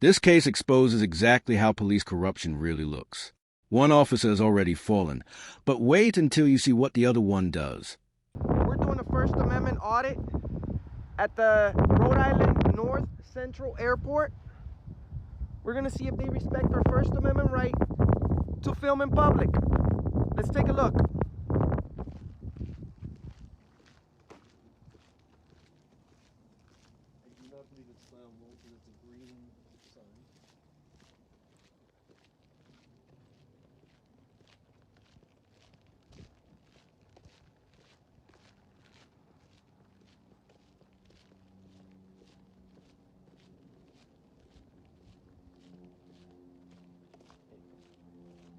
This case exposes exactly how police corruption really looks. One officer has already fallen, but wait until you see what the other one does. We're doing a First Amendment audit at the Rhode Island North Central Airport. We're gonna see if they respect our First Amendment right to film in public. Let's take a look.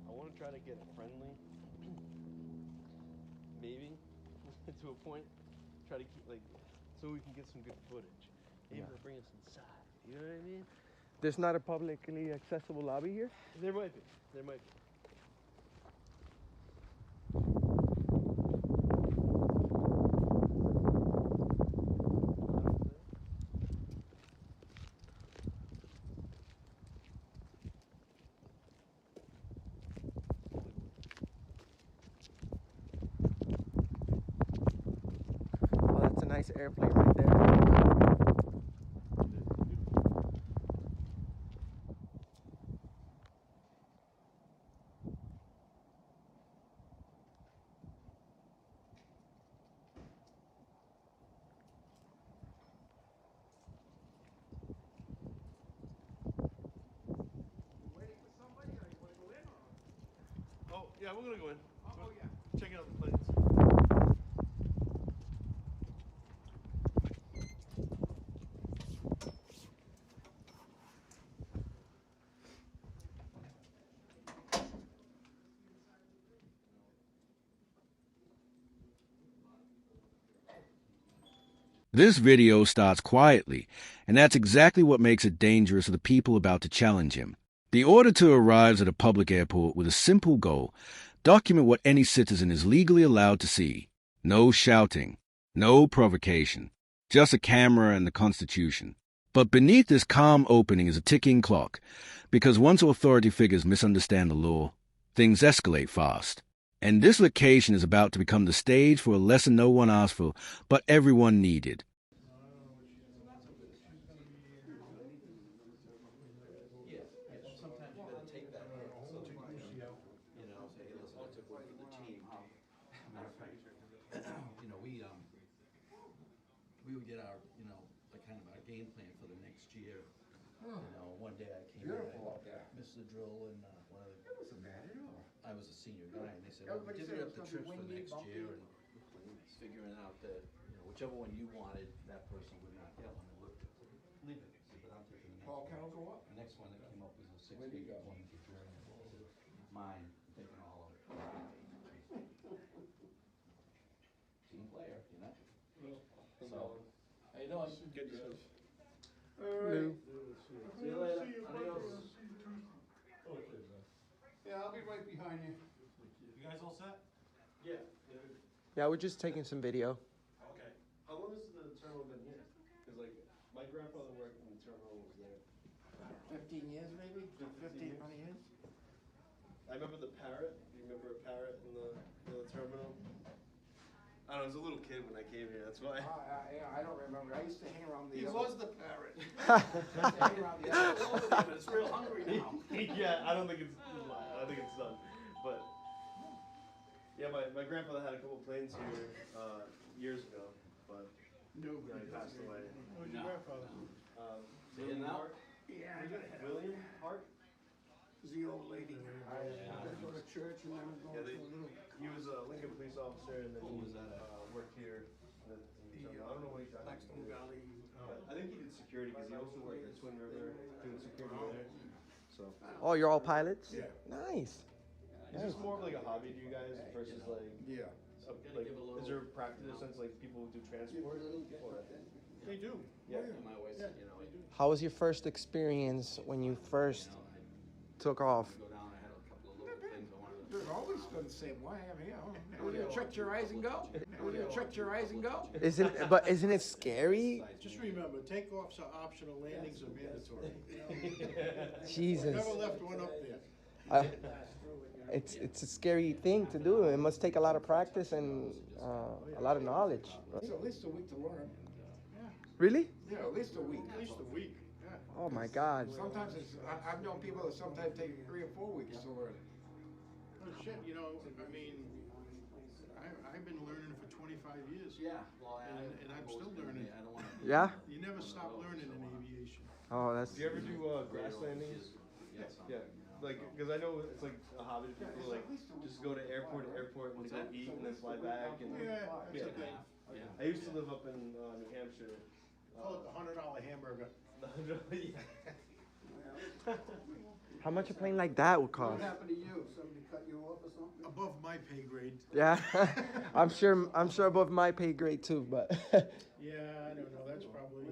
I want to try to get it friendly, maybe, to a point. Try to keep, like, so we can get some good footage. Maybe they'll bring us inside, you know what I mean? There's not a publicly accessible lobby here? There might be, there might be. Oh, that's a nice airplane right there. Oh, yeah, we're gonna go in. Oh, yeah. Checking out the planes. This video starts quietly, and that's exactly what makes it dangerous to the people about to challenge him. The auditor arrives at a public airport with a simple goal: document what any citizen is legally allowed to see. No shouting, no provocation, just a camera and the Constitution. But beneath this calm opening is a ticking clock, because once authority figures misunderstand the law, things escalate fast. And this location is about to become the stage for a lesson no one asked for, but everyone needed. We would get our, like kind of our game plan for the next year. One day I came in, missed the drill, and one of the, I was a senior guy, and they said, well, we're divvying up the trips for the next year, and figuring out that, whichever one you wanted, that person would not get one. Leave it. But I'm taking the next one. Paul go up? The next one that came up was a 6-week one. Mine, I'm taking all of it. Team player, So, how you doing? Good news. Alright. See you later. Adios. Yeah, I'll be right behind you. You guys all set? Yeah. Yeah, we're just taking some video. Okay. How long has the terminal been here? Because, like, my grandfather worked when the terminal was there. 15 years maybe? 15, 20 years? I remember the parrot. Do you remember a parrot in the terminal? I don't know, I was a little kid when I came here, that's why. Yeah, I don't remember. I used to hang around the He other. was the parrot. hang around the other. It's real hungry now. Yeah, I don't think it's done. But yeah, my grandfather had a couple planes here years ago, but he passed away. Who's your grandfather? William Hart? Yeah, William Hart? was the old lady. I go to church and then go to a little. He was a Lincoln police officer, and then What he was that at? worked here. I don't know what exactly. Blackstone Valley. I think he did security because he also worked at Twin River doing security there. So. Oh, you're all pilots? Yeah. Nice. Is this more of like a hobby to you guys versus like? Yeah. Like, is there a practice sense like people who do transport? Or? They do. Yeah. My always, How was your first experience when you first took off? go down, I had a couple of little things I wanted to. There's always been the same way. I mean, when you shut your eyes and go. When you shut your eyes and go. Isn't it scary? Just remember, takeoffs are optional, landings are mandatory. Jesus. Never left one up there. It's a scary thing to do. It must take a lot of practice and a lot of knowledge. It's at least a week to learn. Really? Yeah, at least a week. At least a week. Yeah. Oh my God. Sometimes I've known people that sometimes take 3 or 4 weeks to learn. Well, shit, you know, I mean, I've been learning for 25 years. Yeah, well, And I'm still learning. I don't want to. Yeah? You never stop learning in aviation. Oh, that's. Do you ever do grass landings? Yeah. Like, because I know it's like a hobby to people, like, just go to airport and go eat and then fly back. And, Yeah. Yeah. I used to live up in New Hampshire. Call it the $100 hamburger. How much a plane like that would cost? happened to you? Somebody cut you off or something? Above my pay grade. Yeah, I'm sure above my pay grade too, but Yeah, I don't know, that's probably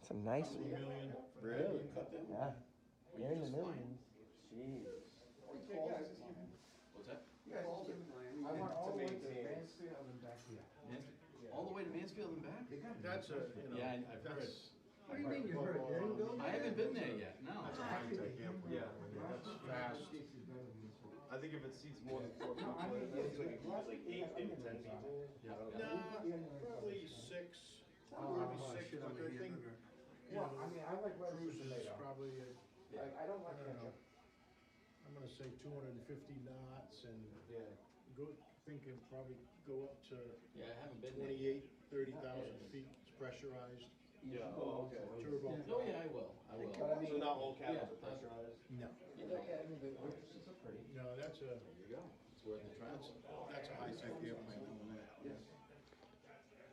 it's a nice $1 one. million. Really? Yeah, you're in the millions. Jeez. What's that? I went all the way to Mansfield and back here. All the way to Mansfield and back? That's a, you know, Yeah, I've heard. that's. What do you mean you heard? You didn't go? I haven't been there yet, no. That's a high-tech airport. Yeah. That's fast. I think if it seats more than 4 people, it looks like it can fit like 8, maybe 10 people. No, probably 6, maybe 6, but I think, you know, I mean, I like cruise is tomato. probably, I don't like I don't know. ketchup. I'm gonna say 250 knots and Yeah. thinking probably go up to Yeah, I haven't been there. 28, 30,000 feet. It's pressurized. Yeah. Oh, okay. Turbo. Oh, yeah, I will. So not all cabins are pressurized? No. No, that's a, There you go. It's worth a try. that's a high-tech airplane.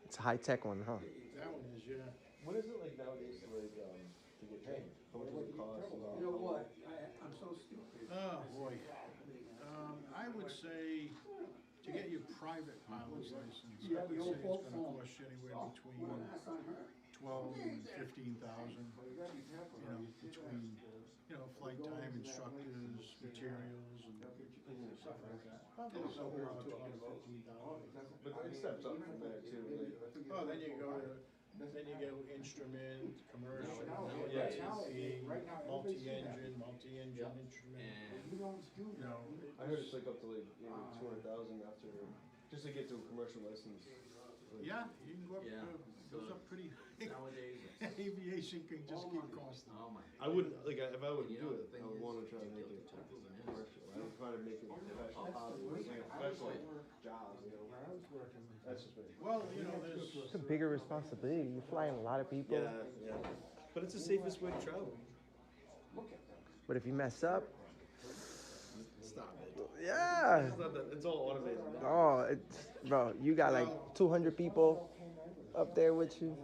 It's a high tech one, huh? That one is, yeah. What is it like nowadays to like to get paid? How much does it cost? You know what? I'm so stupid. Oh, boy. I would say to get your private pilot's license, I would say it's gonna cost you anywhere between 12 and 15,000. You know, between, flight time, instructors, materials, and stuff like that. Probably somewhere around 12 to 15,000. But it steps up from there too. Like, Oh, then you go instrument, commercial, Yeah. ATC, multi-engine instrument. And You know, I heard it's like up to like 200,000 after just to get to a commercial license. Like, yeah, you can go up, Yeah. goes up pretty, nowadays, it's, aviation can just keep costing. oh my. I wouldn't like if I would You do know, it. the thing I would is, want to try to you make kill it the turkeys in this. commercial. I would try to make it a professional hobby, like a professional job. You know, that's just me. Well, you know, there's, It's a bigger responsibility. You're flying a lot of people. Yeah. But it's the safest way to travel. But if you mess up, Stop it. yeah. It's not that. It's all automated. Oh, bro, you got like 200 people up there with you.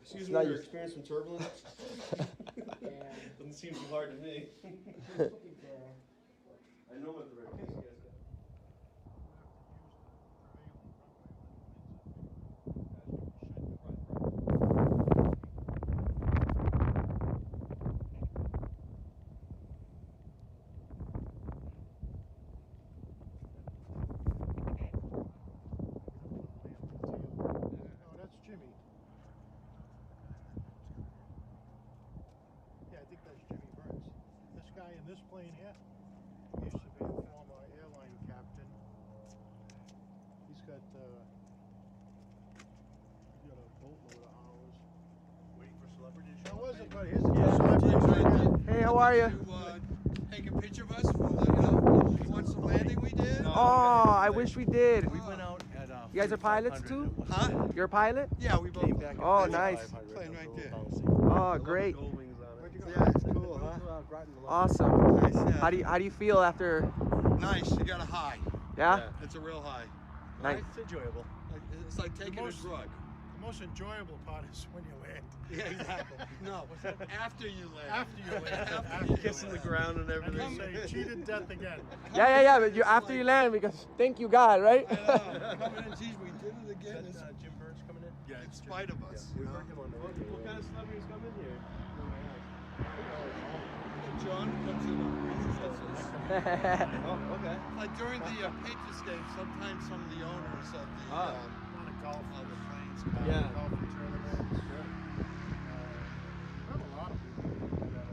Excuse It's me, not your your- experience from turbulence? Doesn't seem too hard to me. I know what the right piece you guys got. no, that's Jimmy. Yeah, I think that's Jimmy Burns. This guy in this plane here used to be a former airline captain. He's got a boatload of hours. Waiting for celebrities. That wasn't, but his celebrity. Hey, how are you? Take a picture of us for the, you want some landing we did? Oh, I wish we did. We went out at You guys are pilots too? Huh? You're a pilot? Yeah, we both. Oh, nice. Plane right there. Oh, great. Gold wings on it. Yeah, it's cool, huh? Awesome. Nice, yeah. How do you feel after? Nice, you got a high. Yeah. It's a real high. Nice. It's enjoyable. It's like taking a drug. The most enjoyable part is when you land. Yeah, exactly. No, after you land. After you land. After you Kissing the land. ground and And everything. they say cheated death again. Yeah. But after you land, because thank you God, right? I know. Coming in, geez, we did it again. It's Jim Burns coming in? Yeah, in spite of us. We you heard know? him on the radio. What kind of celebrities come in here? John comes in on princesses. Oh, okay. Like during the Patriots game, sometimes some of the owners of the A lot of golf, of the planes Yeah. golf tournaments. We have a lot of people that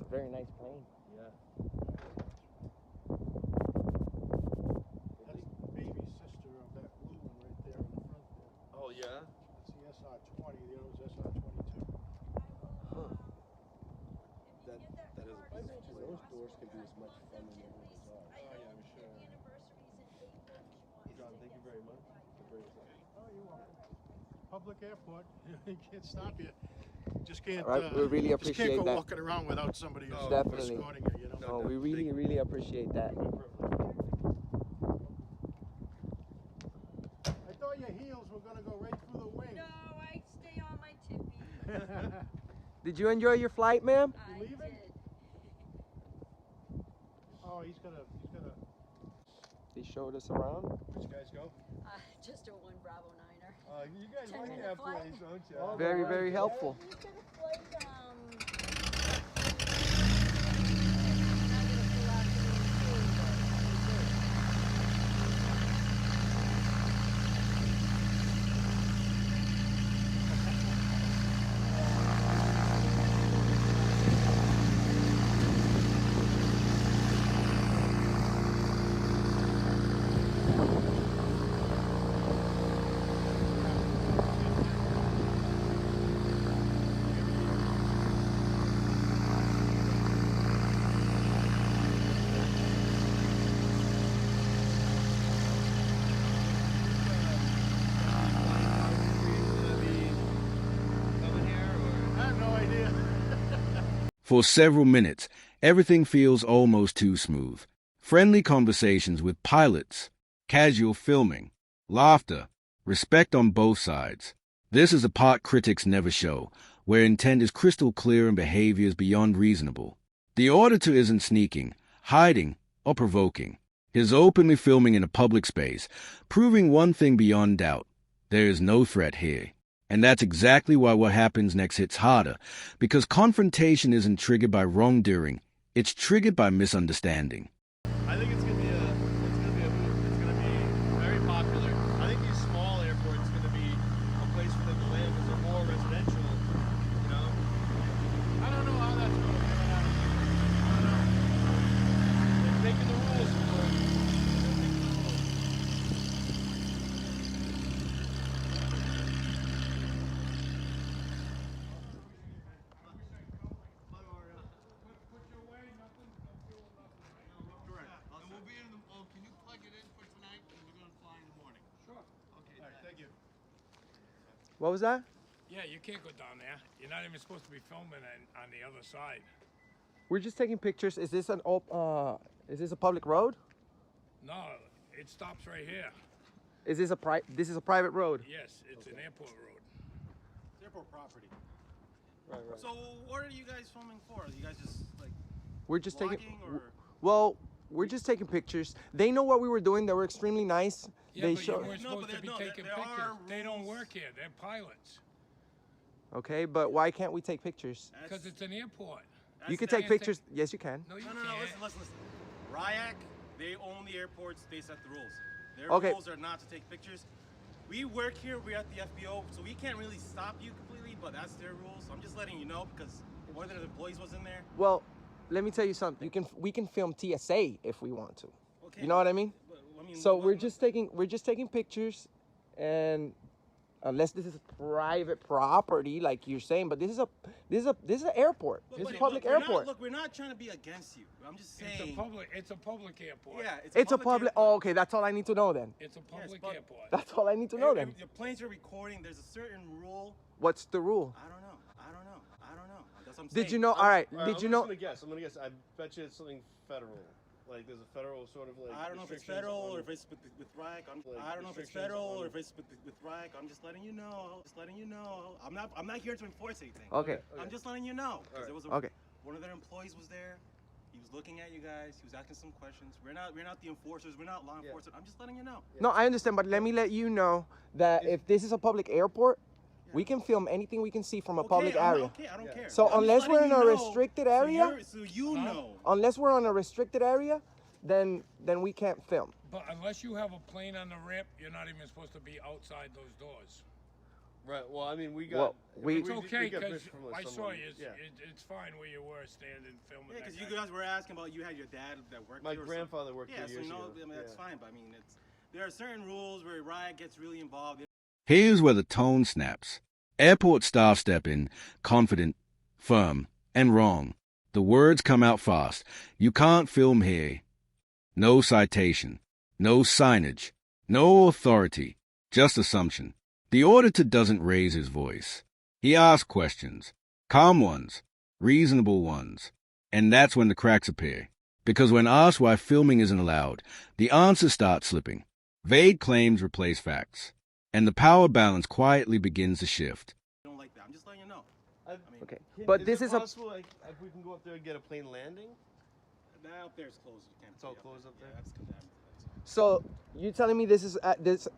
a very nice plane. Yeah. That's the baby sister of that blue one right there in the front there. Oh yeah. That's the SR-20, the other was SR-22. Huh. That is a Those doors can be as much fun when they're open as ours. Oh yeah, I'm sure. John, thank you very much for bringing us up. Oh, you're welcome. Public airport, you can't stop you. Just can't. All right, we really just appreciate can't go that. walking around without somebody Definitely. escorting you. You know. Oh, we really, really appreciate that. I thought your heels were gonna go right through the wing. No, I stay on my tippy. Did you enjoy your flight, ma'am? I leaving? did. Oh, he's gonna. They showed us around. Which guys go? Just a 1 Bravo 9er. You guys 10-minute like that flight. place, don't you? Very, very helpful. You could have played, I have no idea. For several minutes, everything feels almost too smooth. Friendly conversations with pilots, casual filming, laughter, respect on both sides. This is a part critics never show, where intent is crystal clear and behavior is beyond reasonable. The auditor isn't sneaking, hiding, or provoking. He's openly filming in a public space, proving one thing beyond doubt. There is no threat here. And that's exactly why what happens next hits harder, because confrontation isn't triggered by wrongdoing, it's triggered by misunderstanding. I think it's gonna be a move. It's gonna be very popular. I think these small airports gonna be a place for them to land because they're more residential. You know. I don't know how that's going to turn out. They're making the rules. And we'll be in the, can you plug it in for tonight? And we're gonna fly in the morning. Sure. Okay. All right, thank you. What was that? Yeah, you can't go down there. You're not even supposed to be filming on the other side. We're just taking pictures. Is this is this a public road? No, it stops right here. Is this this is a private road? Yes, it's an airport road. It's airport property. Right, right. So what are you guys filming for? Are you guys just like We're just taking vlogging or? Well, we're just taking pictures. They know what we were doing. They were extremely nice. Yeah, They but showed. you weren't No, supposed but to be there- no, taking there pictures. are They don't rules. work here. They're pilots. Okay, but why can't we take pictures? Because it's an airport. You can That's- take pictures. Yes, you can. No, you No, can't. no, no. Listen. RIAC, they own the airports. They set the rules. Their Okay. rules are not to take pictures. We work here. We're at the FBO, so we can't really stop you completely. But that's their rules. So I'm just letting you know because one of their employees was in there. Well, let me tell you something. We can film TSA if we want to. Okay. You know what I mean? But, I mean, So what- we're just taking pictures, and unless this is private property, like you're saying, but this is an airport. Look, This is buddy, a public look, we're airport. Look, we're not trying to be against you. I'm just saying. It's a public airport. Yeah, It's a public. airport. Oh, okay. That's all I need to know then. It's a Yes, public but- airport. That's all I need to know then. If your planes are recording, there's a certain rule. What's the rule? I don't know. That's what I'm Did saying. you know? All right. All right, Did you I'm know? just gonna guess. I bet you it's something federal. Like there's a federal sort of like. I don't know if it's restrictions federal on- or if it's with RIAC. Like I don't know if it's restrictions federal on- or if it's with RIAC. I'm just letting you know. I'm not here to enforce anything. Okay. I'm just letting you know. 'Cause there was Okay. one of their employees was there. He was looking at you guys. He was asking some questions. We're not the enforcers. We're not law enforcement. I'm just letting you know. No, I understand, but let me let you know that if this is a public airport, we can film anything we can see from a public area. Okay, I don't care. So I'm just unless we're letting in you a know restricted area, so you know. unless we're on a restricted area, then we can't film. But unless you have a plane on the ramp, you're not even supposed to be outside those doors. Right. Well, I mean, we got. Well, we- It's okay we got because fish from, I saw someone- you. Yeah. It's fine where you were standing filming. Yeah, that because you guy. guys were asking about you had your dad that worked My here or grandfather worked something. here years Yeah, so ago. I mean, that's Yeah. fine, but I mean, there are certain rules where riot gets really involved. Here's where the tone snaps. Airport staff step in, confident, firm, and wrong. The words come out fast. You can't film here. No citation. No signage. No authority. Just assumption. The auditor doesn't raise his voice. He asks questions. Calm ones. Reasonable ones. And that's when the cracks appear. Because when asked why filming isn't allowed, the answers start slipping. Vague claims replace facts. And the power balance quietly begins to shift. I don't like that. I'm just letting you know. Okay, but this it is a possible, like, if we can go up there and get a plane landing? That up there is closed. You can't. It's all stay closed up there? Yeah, that's condemned. So you telling me this is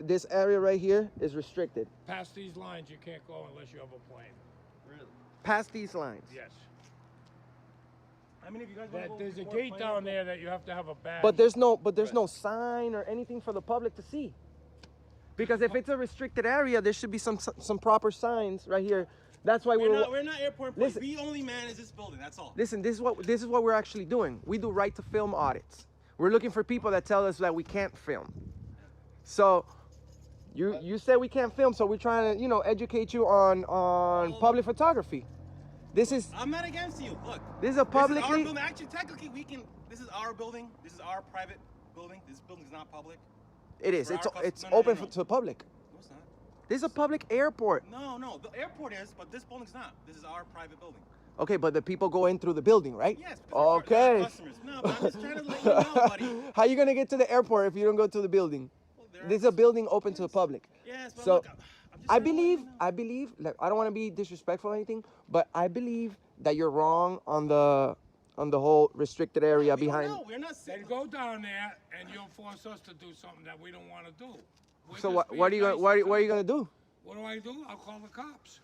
this area right here is restricted? Past these lines, you can't go unless you have a plane. Really? Past these lines? Yes. I mean, if you guys want to go There's a before gate plane, down there that you have to have a badge. But there's no sign or anything for the public to see. Because if it's a restricted area, there should be some proper signs right here. That's why we're not airport employees. Listen. We only manage this building. That's all. Listen, this is what we're actually doing. We do right to film audits. We're looking for people that tell us that we can't film. So you say we can't film, so we're trying to, educate you on public photography. This is I'm not against you. Look. This is a publicly. This is our building. Actually, technically, we can. This is our building. This is our private building. This building is not public. It is. For It's our it's no, no, open no, no. to the public. No, it's not. This is a public airport. No. The airport is, but this building's not. This is our private building. Okay, but the people go in through the building, right? Yes. Because they're Okay. our customers. No, but I'm just trying to let you know, buddy. How you gonna get to the airport if you don't go to the building? This is a building open to the public. Yes, but So look, I'm just I trying to let you believe, like, I don't want to be disrespectful or anything, but I believe that you're wrong on the whole restricted area behind. No, we're not Then go down there and you'll force us to do something that we don't want to do. We're So just what are being you nice gonna what to are you gonna do? What do I do? I'll call the cops.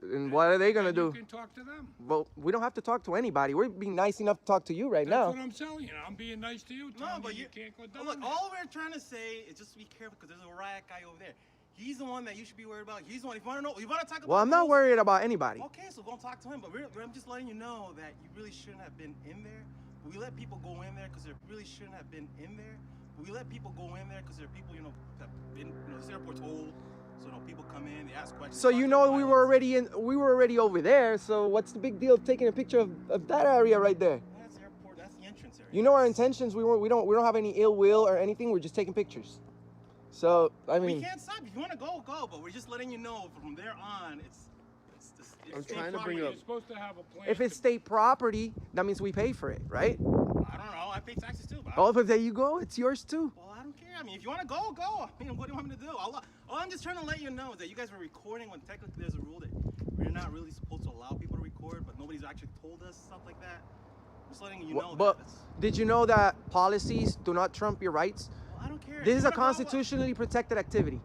And what are they gonna And do? You can talk to them. Well, we don't have to talk to anybody. We're being nice enough to talk to you right That's now. what I'm telling you. I'm being nice to you. No, Telling but you can't go down look, there. all we're trying to say is just be careful because there's a riot guy over there. He's the one that you should be worried about. He's the one. If you want to know, you want to talk about. Well, I'm not rules, worried about anybody. Okay, so go talk to him. But I'm just letting you know that you really shouldn't have been in there. We let people go in there because they really shouldn't have been in there. We let people go in there because there are people, that been, this airport's old. So people come in, they ask questions. So we were already over there. So what's the big deal of taking a picture of that area right there? That's the airport. That's the entrance area. You know our intentions. We don't have any ill will or anything. We're just taking pictures. So I mean, we can't stop. If you want to go, go. But we're just letting you know from there on, it's I'm state trying to bring property. up. You're supposed to have a plan. if it's state property, that means we pay for it, right? I don't know. I pay taxes too. But Oh, but there you go. It's yours too. well, I don't care. I mean, if you want to go, go. I mean, what do you want me to do? All I'm just trying to let you know is that you guys were recording when technically there's a rule that we're not really supposed to allow people to record, but nobody's actually told us stuff like that. I'm just letting you know. But that. did you know that policies do not trump your rights? Well, I don't care. This If is you a wanna go, constitutionally protected activity.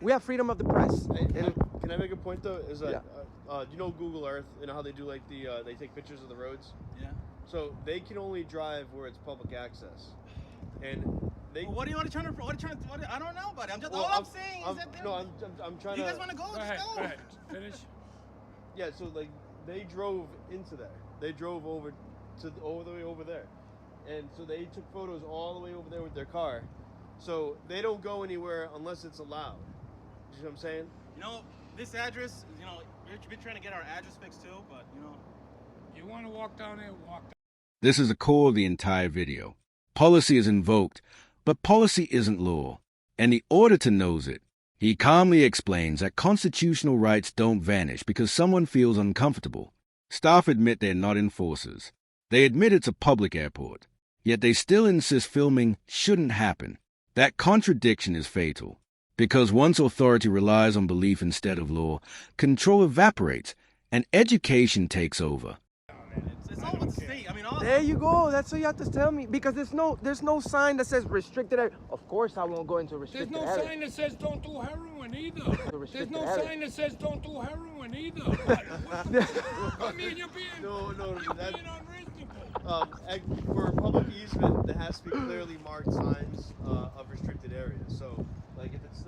We have freedom of the press. And Can I make a point though? Is that Yeah. you know Google Earth? You know how they do like they take pictures of the roads. Yeah. So they can only drive where it's public access, and they. Well, what are you trying to? I don't know, buddy. I'm just Well, all I'm saying is that. I'm trying You to. guys want to go? Go Just ahead. go. Go ahead. Finish. Yeah, so like they drove into there. They drove over all the way over there, and so they took photos all the way over there with their car. So they don't go anywhere unless it's allowed. You know what I'm saying? This address. We've been trying to get our address fixed too, but You want to walk down there? Walk down. This is the core of the entire video. Policy is invoked, but policy isn't law, and the auditor knows it. He calmly explains that constitutional rights don't vanish because someone feels uncomfortable. Staff admit they're not enforcers. They admit it's a public airport, yet they still insist filming shouldn't happen. That contradiction is fatal, because once authority relies on belief instead of law, control evaporates and education takes over. it's all with the state. I mean, all. there you go. That's what you have to tell me. Because there's no sign that says restricted area. Of course I won't go into a There's restricted no area. sign that says don't do heroin either. There's restricted no area. sign that says don't do heroin either. I mean, you're being No, you're that- being unreasonable. For a public easement, there has to be clearly marked signs of restricted areas. So, like if it's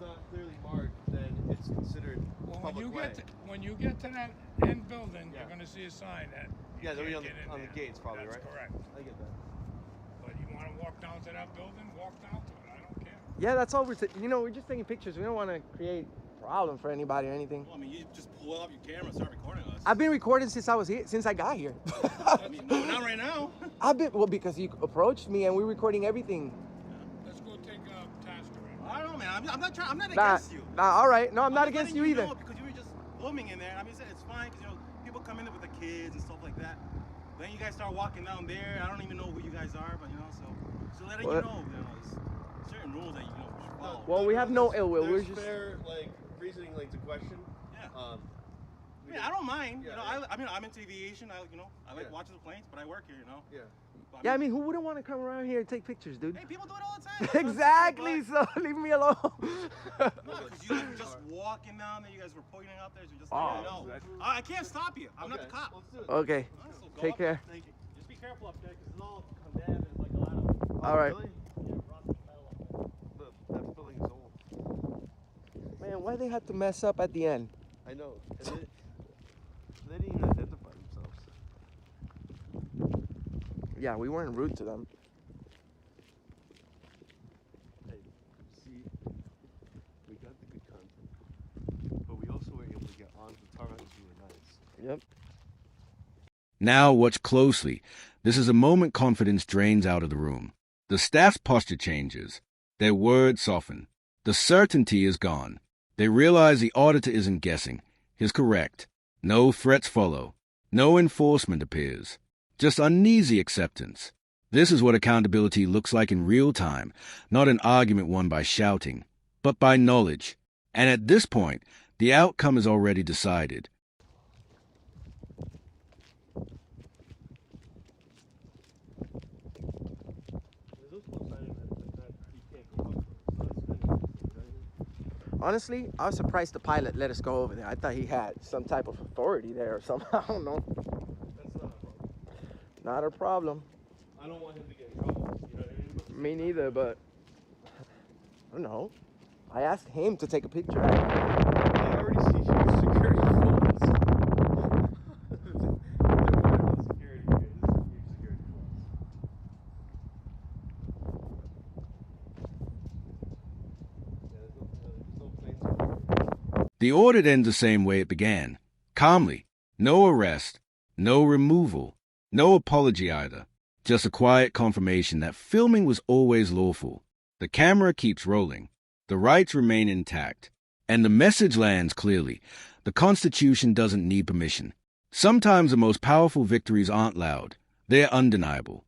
not clearly marked, then it's considered Well, public way. when you get to that end building, Yeah. you're going to see a sign that you Yeah, they'll be can't on get in the there. gates probably, That's right? correct. I get that. But you want to walk down to that building, walk down to it. I don't care. Yeah, that's all we're we're just taking pictures. We don't want to create problem for anybody or anything. Well, I mean, you just pull up your camera and start recording us. I've been recording since I was here, since I got here. I mean, no, not right now. Because you approached me and we're recording everything. Let's go take Tasker in. I don't know, man. I'm not trying. I'm not Nah, against you. nah, all right. No, I'm not just against letting you either. know because you were just filming in there. I mean, it's fine because people come in there with the kids and stuff like that. Then you guys start walking down there. I don't even know who you guys are, but so letting you know, there's certain rules that you should follow. Well, we have no ill will. We're There's just fair reasoning to question. Yeah. Um, I mean, I don't mind. Yeah, I mean, I'm into aviation. I like watching the planes, but I work here. Yeah. But, yeah. I mean, who wouldn't want to come around here and take pictures, dude? hey, people do it all the time. Exactly. So leave me alone. No, because you guys were just walking down there. You guys were pointing out there. So you're just like, Oh. no, I can't stop you. I'm not the cop. Let's do it. Okay. So go Take up there. care. Thank you. Just be careful up there because it's all condemned and like a lot of All right. Really? That building is old. Man, why they had to mess up at the end? I know. And they didn't even identify themselves. Yeah, we weren't rude to them. Hey, see, we got the good content, but we also were able to get on the tarmac as we were nice. Yep. Now watch closely. This is a moment confidence drains out of the room. The staff's posture changes. Their words soften. The certainty is gone. They realize the auditor isn't guessing. He's correct. No threats follow. No enforcement appears. Just uneasy acceptance. This is what accountability looks like in real time, not an argument won by shouting, but by knowledge. And at this point, the outcome is already decided. Honestly, I was surprised the pilot let us go over there. I thought he had some type of authority there or something. I don't know. That's not a problem. Not a problem. I don't want him to get in trouble. You know what I mean? Me neither, but I don't know. I asked him to take a picture. I already see huge security flaws. They're worried about security here. This is huge security flaws. Yeah, there's no planes. The audit ends the same way it began. Calmly. No arrest. No removal. No apology either. Just a quiet confirmation that filming was always lawful. The camera keeps rolling. The rights remain intact. And the message lands clearly. The Constitution doesn't need permission. Sometimes the most powerful victories aren't loud. They're undeniable.